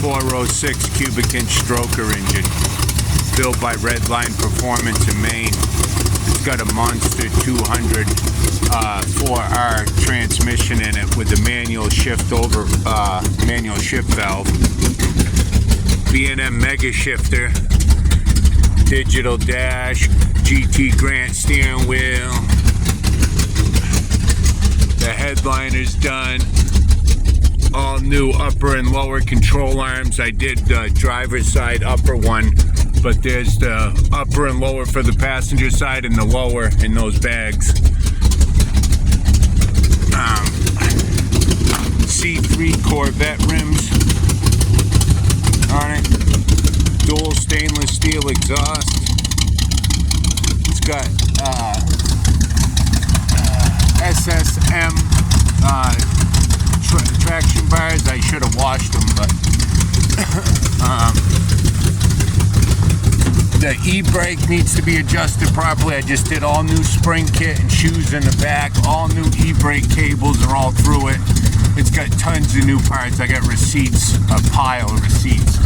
406 cubic inch stroker engine built by Redline Performance in Maine. It's got a Monster 200 4R transmission in it with a manual shift valve, B&M Mega Shifter, digital dash, GT Grant steering wheel. The headliner's done. All new upper and lower control arms. I did the driver's side upper one, but there's the upper and lower for the passenger side and the lower in those bags. C3 Corvette rims on it. Dual stainless steel exhaust. It's got SSM traction bars. I should have washed them, but the e-brake needs to be adjusted properly. I just did all new spring kit and shoes in the back. All new e-brake cables are all through it. It's got tons of new parts. I got receipts, a pile of receipts.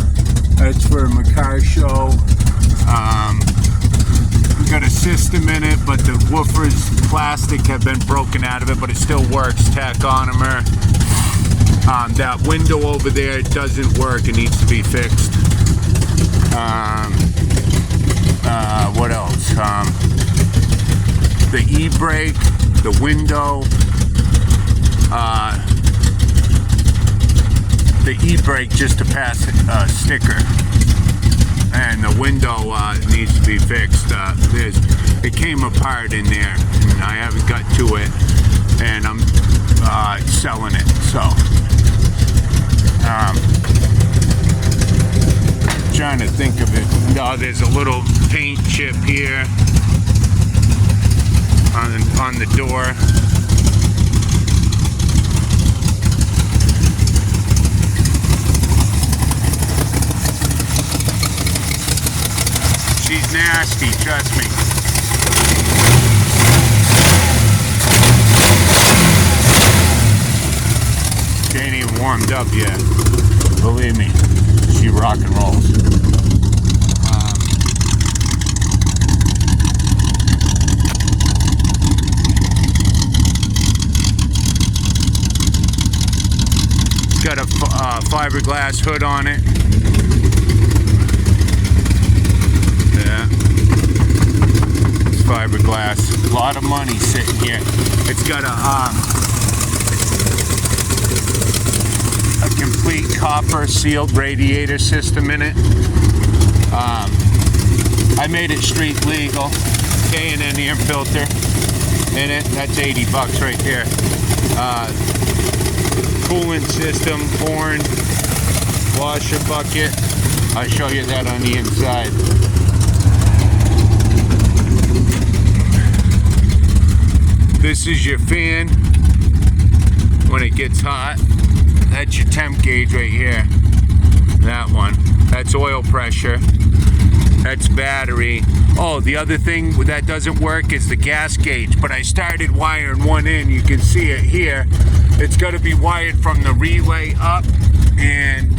That's for my car show. We got a system in it, but the woofers, plastic, have been broken out of it, but it still works. Tachometer. That window over there doesn't work. It needs to be fixed. What else? The e-brake, the window, the e-brake just to pass a sticker, and the window needs to be fixed. It came apart in there, and I haven't got to it, and I'm selling it. So, trying to think of it. No, there's a little paint chip here on the door. She's nasty, trust me. She ain't even warmed up yet. Believe me, she rock and rolls. It's got a fiberglass hood on it. Yeah, it's fiberglass. A lot of money sitting here. It's got a complete copper sealed radiator system in it. I made it street legal. K&N air filter in it. That's $80 right there. Coolant system, horn, washer bucket. I'll show you that on the inside. This is your fan when it gets hot. That's your temp gauge right here. That one. That's oil pressure. That's battery. Oh, the other thing that doesn't work is the gas gauge, but I started wiring one in. You can see it here. It's got to be wired from the relay up, and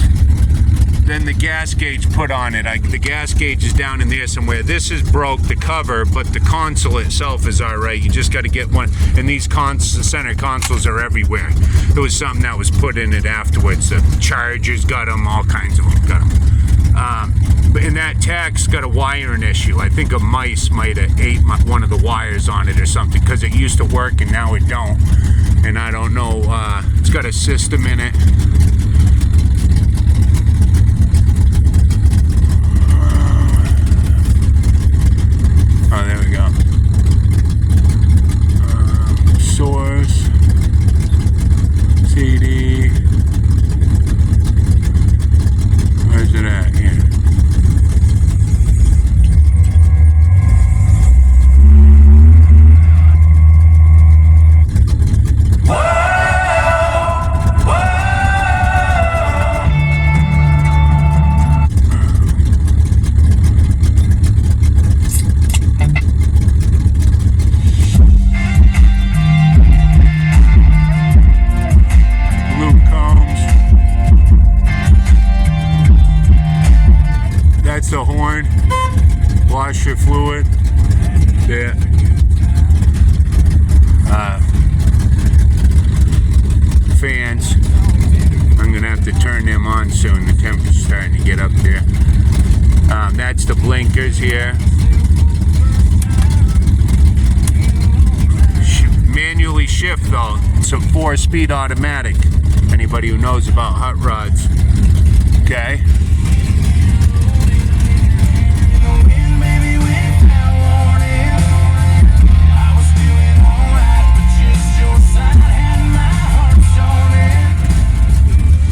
then the gas gauge put on it. The gas gauge is down in there somewhere. This is broke, the cover, but the console itself is all right. You just got to get one, and these center consoles are everywhere. There was something that was put in it afterwards. The chargers got them, all kinds of them got them. And that tach's got a wiring issue. I think a mice might have ate one of the wires on it or something, because it used to work and now it don't. And I don't know, it's got a system in it. Oh, there we go. Source, CD. Where's it at? Here. That's the horn. Washer fluid. There. Fans. I'm gonna have to turn them on soon. The temperature's starting to get up there. That's the blinkers here. Manually shift though. It's a 4-speed automatic. Anybody who knows about hot rods. Okay.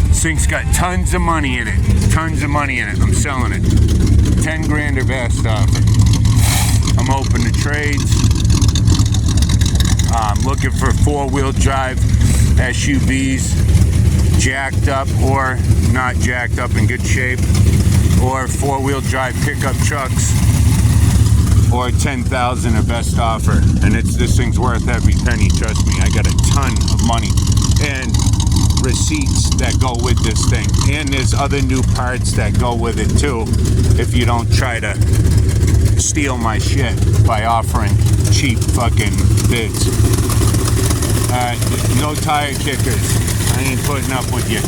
This thing's got tons of money in it. Tons of money in it. I'm selling it. 10 grand or best offer. I'm open to trades. I'm looking for 4-wheel drive SUVs, jacked up or not jacked up, in good shape, or 4-wheel drive pickup trucks, or 10,000 or best offer. And this thing's worth every penny. Trust me. I got a ton of money and receipts that go with this thing, and there's other new parts that go with it too, if you don't try to steal my shit by offering cheap fucking bids. No tire kickers. I ain't putting up with you.